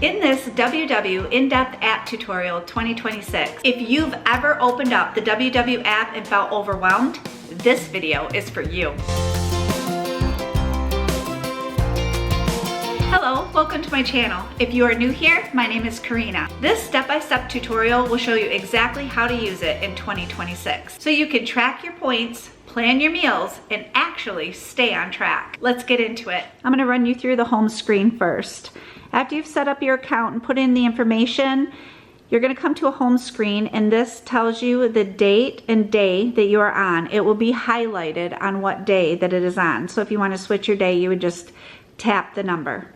In this WW In-Depth App Tutorial 2026, if you've ever opened up the WW app and felt overwhelmed, this video is for you. Hello, welcome to my channel. If you are new here, my name is Corinna. This step-by-step tutorial will show you exactly how to use it in 2026, so you can track your points, plan your meals, and actually stay on track. Let's get into it. I'm gonna run you through the home screen first. After you've set up your account and put in the information, you're gonna come to a home screen, and this tells you the date and day that you are on. It will be highlighted on what day that it is on. So if you wanna switch your day, you would just tap the number.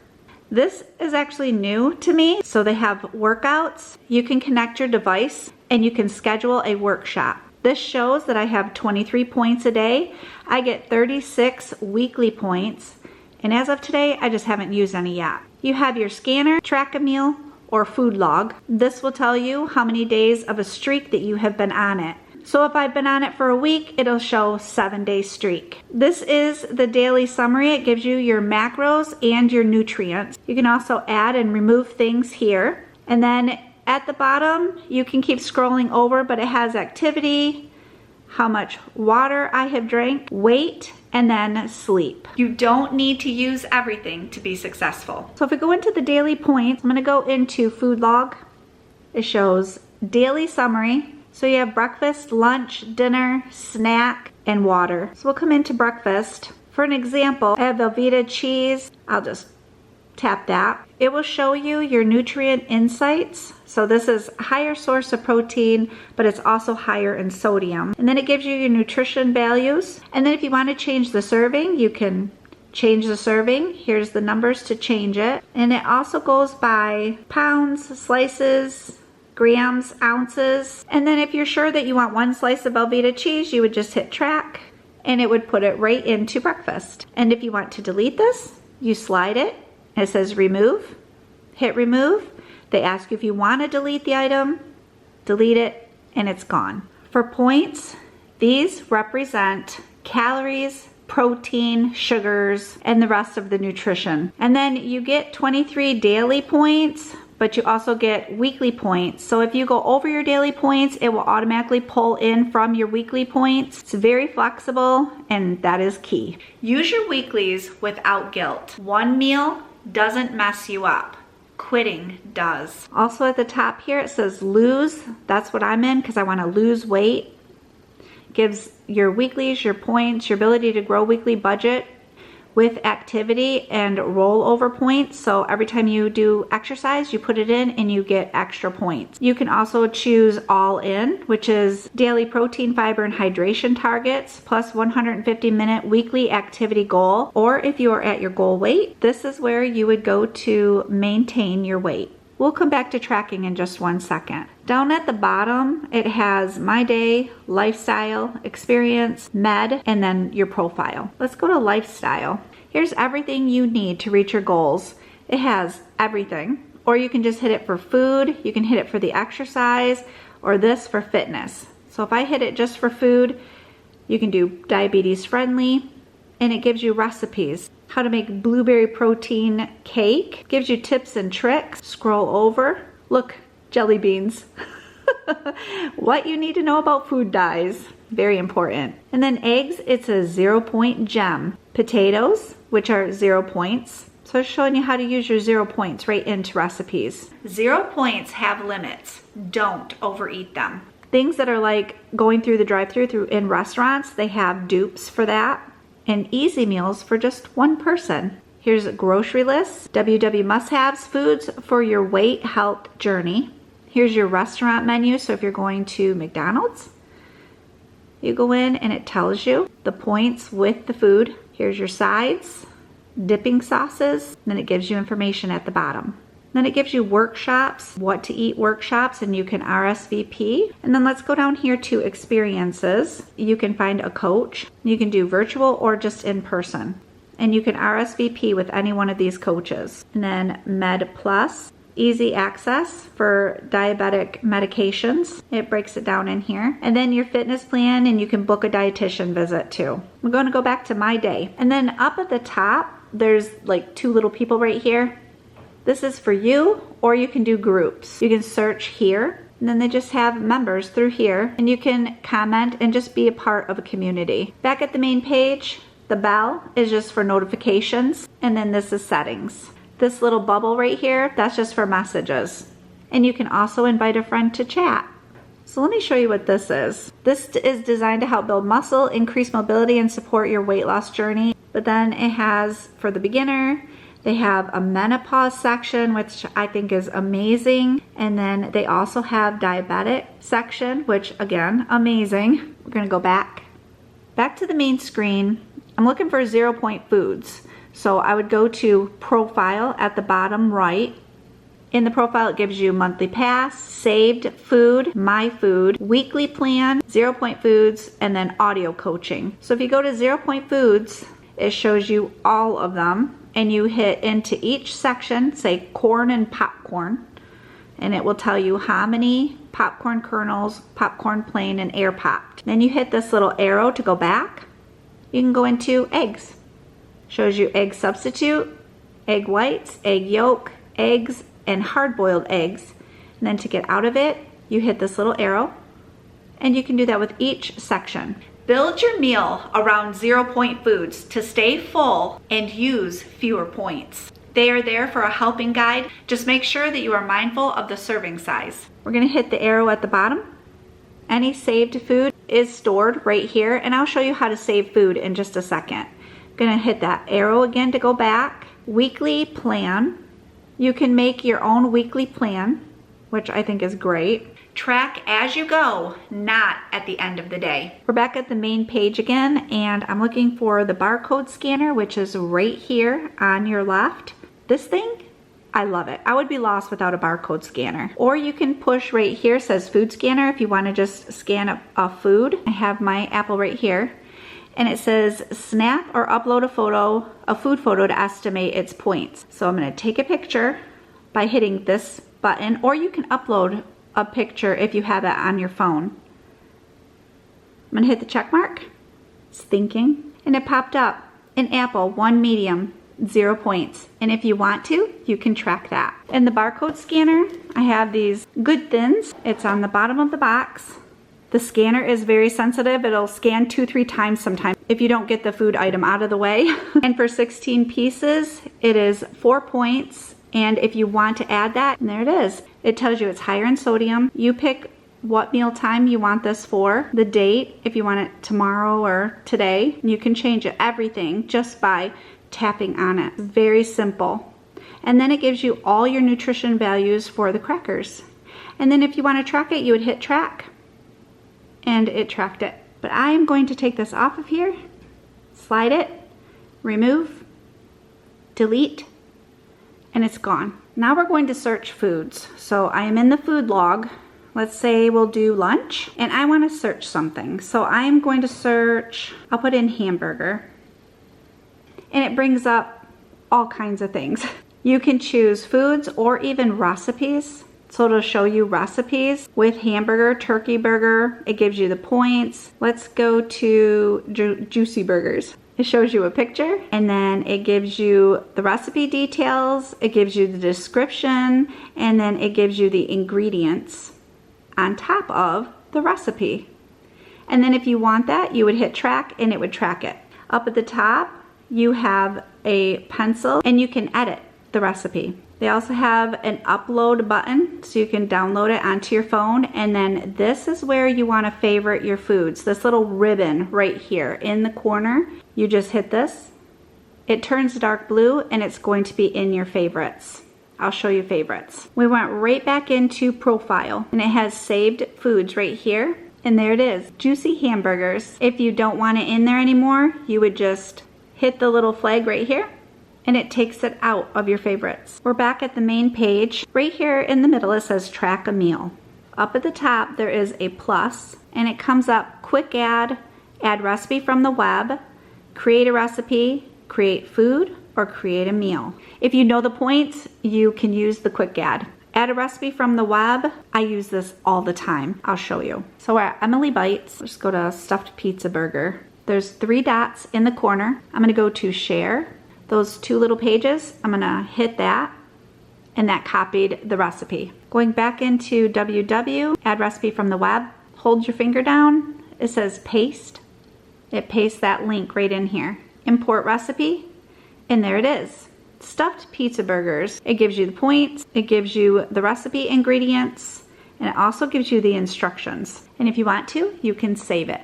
This is actually new to me. So they have workouts. You can connect your device and you can schedule a workshop. This shows that I have 23 points a day. I get 36 weekly points. And as of today, I just haven't used any yet. You have your scanner, track a meal, or food log. This will tell you how many days of a streak that you have been on it. So if I've been on it for a week, it'll show 7-day streak. This is the daily summary. It gives you your macros and your nutrients. You can also add and remove things here. And then at the bottom, you can keep scrolling over, but it has activity, how much water I have drank, weight, and then sleep. You don't need to use everything to be successful. So if we go into the daily points, I'm gonna go into food log. It shows daily summary. So you have breakfast, lunch, dinner, snack, and water. So we'll come into breakfast. For an example, I have Velveeta cheese. I'll just tap that. It will show you your nutrient insights. So this is a higher source of protein, but it's also higher in sodium. And then it gives you your nutrition values. And then if you want to change the serving, you can change the serving. Here's the numbers to change it. And it also goes by pounds, slices, grams, ounces. And then if you're sure that you want one slice of Velveeta cheese, you would just hit track and it would put it right into breakfast. And if you want to delete this, you slide it. It says remove, hit remove. They ask you if you want to delete the item, delete it, and it's gone. For points, these represent calories, protein, sugars, and the rest of the nutrition. And then you get 23 daily points, but you also get weekly points. So if you go over your daily points, it will automatically pull in from your weekly points. It's very flexible, and that is key. Use your weeklies without guilt. One meal doesn't mess you up. Quitting does. Also at the top here, it says lose. That's what I'm in because I want to lose weight. It gives your weeklies, your points, your ability to grow weekly budget with activity and rollover points. So every time you do exercise, you put it in and you get extra points. You can also choose all in, which is daily protein, fiber, and hydration targets, plus 150-minute weekly activity goal. Or if you are at your goal weight, this is where you would go to maintain your weight. We'll come back to tracking in just 1 second. Down at the bottom, it has my day, lifestyle, experience, med, and then your profile. Let's go to lifestyle. Here's everything you need to reach your goals. It has everything. Or you can just hit it for food, you can hit it for the exercise, or this for fitness. So if I hit it just for food, you can do diabetes friendly, and it gives you recipes. How to make blueberry protein cake. Gives you tips and tricks. Scroll over. Look, jelly beans. What you need to know about food dyes. Very important. And then eggs, it's a 0-point gem. Potatoes, which are 0 points. So it's showing you how to use your 0 points right into recipes. 0 points have limits. Don't overeat them. Things that are like going through the drive-thru in restaurants, they have dupes for that. And easy meals for just one person. Here's a grocery list, WW must-haves, foods for your weight health journey. Here's your restaurant menu. So if you're going to McDonald's, you go in and it tells you the points with the food. Here's your sides, dipping sauces, then it gives you information at the bottom. Then it gives you workshops, what to eat workshops, and you can RSVP. And then let's go down here to experiences. You can find a coach. You can do virtual or just in person. And you can RSVP with any one of these coaches. And then Med Plus, easy access for diabetic medications. It breaks it down in here. And then your fitness plan, and you can book a dietitian visit too. We're going to go back to my day. And then up at the top, there's like 2 little people right here. This is for you, or you can do groups. You can search here, and then they just have members through here, and you can comment and just be a part of a community. Back at the main page, the bell is just for notifications, and then this is settings. This little bubble right here, that's just for messages. And you can also invite a friend to chat. So let me show you what this is. This is designed to help build muscle, increase mobility, and support your weight loss journey. But then it has, for the beginner, they have a menopause section, which I think is amazing. And then they also have diabetic section, which again, amazing. We're gonna go back to the main screen. I'm looking for 0 point foods. So I would go to profile at the bottom right. In the profile, it gives you monthly pass, saved food, my food, weekly plan, 0 point foods, and then audio coaching. So if you go to 0 point foods, it shows you all of them, and you hit into each section, say corn and popcorn, and it will tell you how many popcorn kernels, popcorn plain, and air popped. Then you hit this little arrow to go back. You can go into eggs. Shows you egg substitute, egg whites, egg yolk, eggs, and hard-boiled eggs. And then to get out of it, you hit this little arrow, and you can do that with each section. Build your meal around 0 point foods to stay full and use fewer points. They are there for a helping guide. Just make sure that you are mindful of the serving size. We're gonna hit the arrow at the bottom. Any saved food is stored right here, and I'll show you how to save food in just a second. I'm gonna hit that arrow again to go back. Weekly plan. You can make your own weekly plan, which I think is great. Track as you go, not at the end of the day. We're back at the main page again, and I'm looking for the barcode scanner, which is right here on your left. This thing, I love it. I would be lost without a barcode scanner. Or you can push right here, it says food scanner, if you want to just scan a food. I have my apple right here, and it says snap or upload a food photo to estimate its points. So I'm going to take a picture by hitting this button, or you can upload a picture if you have it on your phone. I'm going to hit the check mark. It's thinking, and it popped up an apple, 1 medium, 0 points. And if you want to, you can track that. In the barcode scanner, I have these good Thingz. It's on the bottom of the box. The scanner is very sensitive. It'll scan 2-3 times sometimes if you don't get the food item out of the way. And for 16 pieces, it is 4 points. And if you want to add that, and there it is. It tells you it's higher in sodium. You pick what meal time you want this for, the date, if you want it tomorrow or today. You can change it, everything, just by tapping on it. Very simple. And then it gives you all your nutrition values for the crackers. And then if you want to track it, you would hit track, and it tracked it. But I am going to take this off of here, slide it, remove, delete, and it's gone. Now we're going to search foods. So I am in the food log. Let's say we'll do lunch, and I want to search something. So I am going to search, I'll put in hamburger, and it brings up all kinds of things. You can choose foods or even recipes. So it'll show you recipes with hamburger, turkey burger. It gives you the points. Let's go to juicy burgers. It shows you a picture, and then it gives you the recipe details, it gives you the description, and then it gives you the ingredients on top of the recipe. And then if you want that, you would hit track, and it would track it. Up at the top, you have a pencil, and you can edit the recipe. They also have an upload button, so you can download it onto your phone, and then this is where you want to favorite your foods. This little ribbon right here in the corner, you just hit this. It turns dark blue, and it's going to be in your favorites. I'll show you favorites. We went right back into profile, and it has saved foods right here, and there it is, juicy hamburgers. If you don't want it in there anymore, you would just hit the little flag right here, and it takes it out of your favorites. We're back at the main page. Right here in the middle, it says track a meal. Up at the top, there is a plus, and it comes up quick add recipe from the web, create a recipe, create food, or create a meal. If you know the points, you can use the quick add a recipe from the web. I use this all the time. I'll show you. So we're at Emily Bites. Let's go to stuffed pizza burger. There's 3 dots in the corner. I'm gonna go to share. Those 2 little pages, I'm gonna hit that, and that copied the recipe. Going back into WW, add recipe from the web, hold your finger down, it says paste. It pastes that link right in here. Import recipe, and there it is. Stuffed pizza burgers. It gives you the points, it gives you the recipe ingredients, and it also gives you the instructions. And if you want to, you can save it.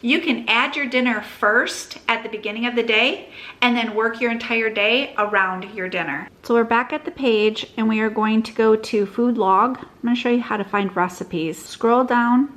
You can add your dinner first at the beginning of the day and then work your entire day around your dinner. So we're back at the page and we are going to go to food log. I'm going to show you how to find recipes. Scroll down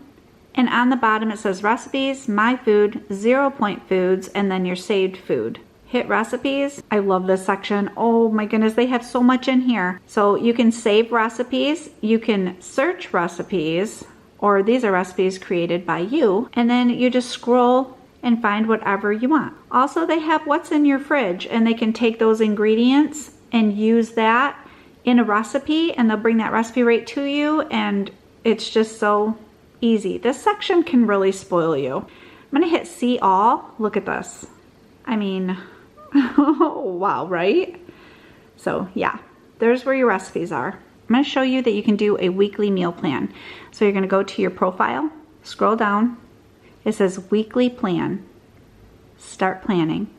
and on the bottom it says recipes, my food, 0 point foods, and then your saved food. Hit recipes. I love this section. Oh my goodness, they have so much in here. So you can save recipes, you can search recipes, or these are recipes created by you, and then you just scroll and find whatever you want. Also, they have what's in your fridge, and they can take those ingredients and use that in a recipe, and they'll bring that recipe right to you, and it's just so easy. This section can really spoil you. I'm gonna hit see all. Look at this. I mean, wow, right? So yeah, there's where your recipes are. I'm going to show you that you can do a weekly meal plan. So you're going to go to your profile, scroll down. It says weekly plan. Start planning.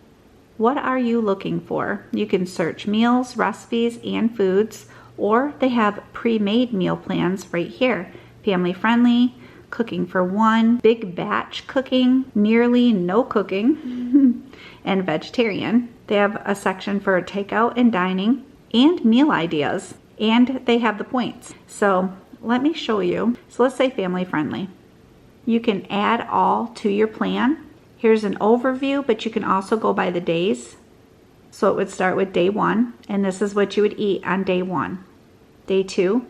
What are you looking for? You can search meals, recipes, and foods, or they have pre-made meal plans right here. Family friendly, cooking for one, big batch cooking, nearly no cooking, and vegetarian. They have a section for takeout and dining and meal ideas. And they have the points. So let me show you. So let's say family friendly. You can add all to your plan. Here's an overview, but you can also go by the days. So it would start with day 1, and this is what you would eat on day 1, day 2,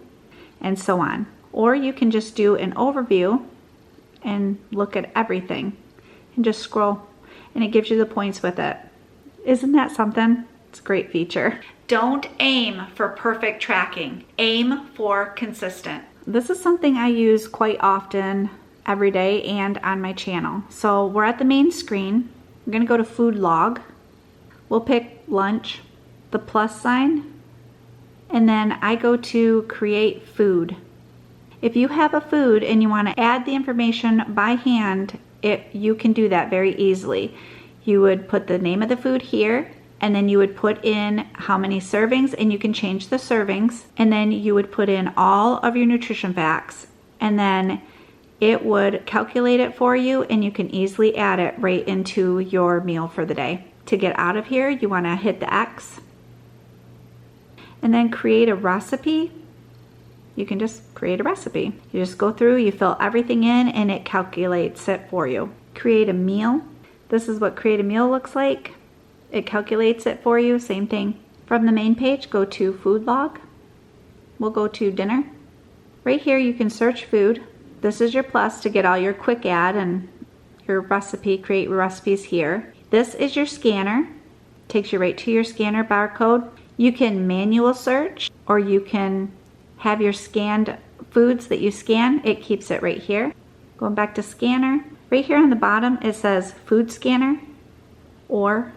and so on. Or you can just do an overview and look at everything and just scroll, and it gives you the points with it. Isn't that something? It's a great feature. Don't aim for perfect tracking. Aim for consistent. This is something I use quite often every day and on my channel. So we're at the main screen. I'm gonna go to food log. We'll pick lunch, the plus sign, and then I go to create food. If you have a food and you want to add the information by hand, you can do that very easily. You would put the name of the food here, and then you would put in how many servings, and you can change the servings, and then you would put in all of your nutrition facts, and then it would calculate it for you, and you can easily add it right into your meal for the day. To get out of here, you want to hit the X and then create a recipe. You can just create a recipe. You just go through, you fill everything in, and it calculates it for you. Create a meal. This is what create a meal looks like. It calculates it for you, same thing. From the main page, go to food log. We'll go to dinner. Right here you can search food. This is your plus to get all your quick add and your recipe, create recipes here. This is your scanner. Takes you right to your scanner barcode. You can manual search, or you can have your scanned foods that you scan. It keeps it right here. Going back to scanner. Right here on the bottom it says food scanner, or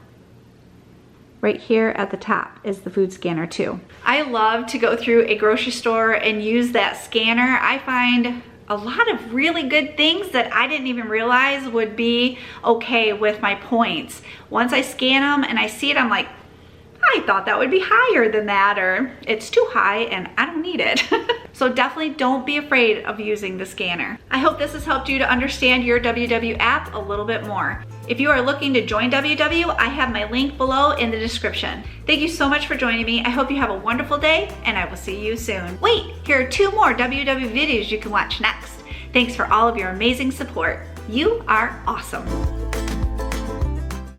right here at the top is the food scanner too. I love to go through a grocery store and use that scanner. I find a lot of really good things that I didn't even realize would be okay with my points. Once I scan them and I see it, I'm like, I thought that would be higher than that, or it's too high and I don't need it. So definitely don't be afraid of using the scanner. I hope this has helped you to understand your WW app a little bit more. If you are looking to join WW, I have my link below in the description. Thank you so much for joining me. I hope you have a wonderful day, and I will see you soon. Wait, here are 2 more WW videos you can watch next. Thanks for all of your amazing support. You are awesome.